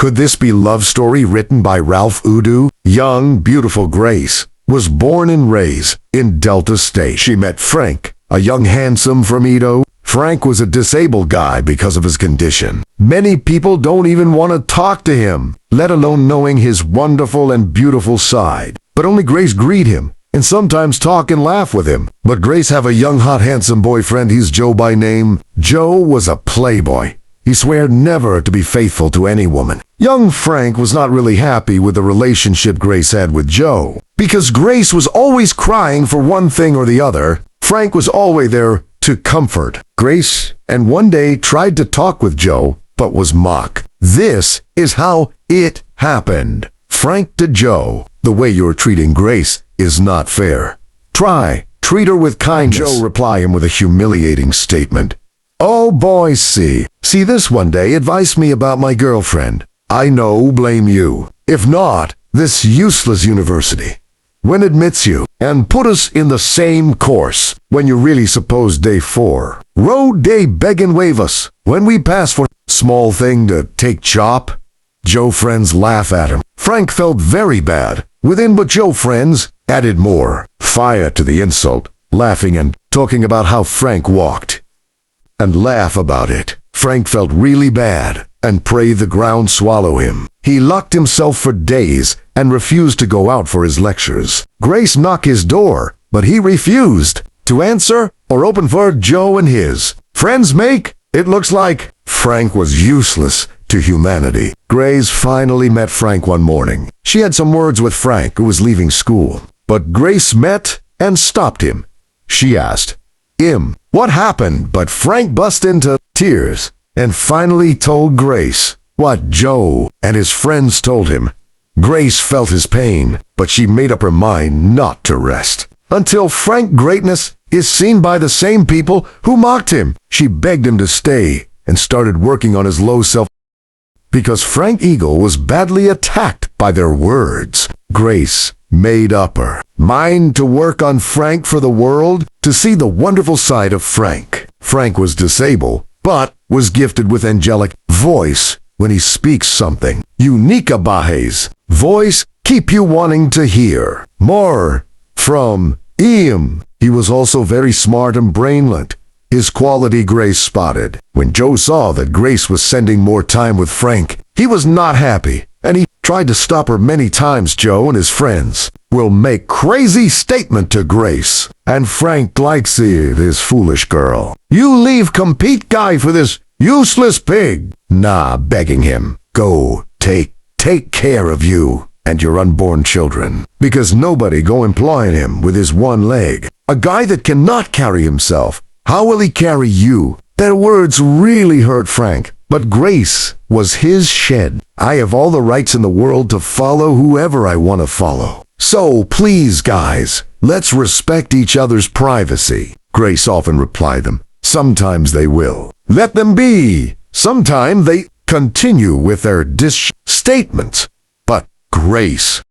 Could this be love story written by Ralph Udo? Young, beautiful Grace was born and raised in Delta State. She met Frank, a young handsome from Edo. Frank was a disabled guy because of his condition. Many people don't even want to talk to him, let alone knowing his wonderful and beautiful side. But only Grace greet him and sometimes talk and laugh with him. But Grace have a young, hot, handsome boyfriend. He's Joe by name. Joe was a playboy. He swore never to be faithful to any woman. Young Frank was not really happy with the relationship Grace had with Joe. Because Grace was always crying for one thing or the other, Frank was always there to comfort Grace, and one day tried to talk with Joe, but was mocked. This is how it happened. Frank to Joe, the way you're treating Grace is not fair. Treat her with kindness. Joe reply him with a humiliating statement. Oh boy, see this one day advise me about my girlfriend. I know, blame you. If not, this useless university. When admits you, and put us in the same course, when you really suppose day 4. Road day beg and wave us, when we pass for small thing to take chop. Joe friends laugh at him. Frank felt very bad. Within but Joe friends added more fire to the insult, laughing and talking about how Frank walked. And laugh about it. Frank felt really bad, and prayed the ground swallow him. He locked himself for days, and refused to go out for his lectures. Grace knocked his door, but he refused to answer or open for Joe and his friends make. It looks like Frank was useless to humanity. Grace finally met Frank one morning. She had some words with Frank, who was leaving school. But Grace met and stopped him. She asked him what happened, but Frank burst into tears and finally told Grace what Joe and his friends told him. Grace felt his pain, but she made up her mind not to rest until Frank's greatness is seen by the same people who mocked him. She begged him to stay and started working on his low self because Frank Eagle was badly attacked by their words. Grace made up her mind to work on Frank for the world, to see the wonderful side of Frank. Frank was disabled, but was gifted with angelic voice when he speaks something unique about his voice, keep you wanting to hear more from him. He was also very smart and brainlet. His quality Grace spotted. When Joe saw that Grace was spending more time with Frank, he was not happy, and he tried to stop her many times. Joe and his friends will make crazy statement to Grace, and Frank likes it, this foolish girl. You leave compete guy for this useless pig. Nah, begging him, go take care of you and your unborn children, because nobody go employing him with his one leg. A guy that cannot carry himself, how will he carry you? Their words really hurt Frank, but Grace was his shed. I have all the rights in the world to follow whoever I want to follow. So please guys, let's respect each other's privacy. Grace often replied them. Sometimes they will. Let them be. Sometimes they continue with their statements. But Grace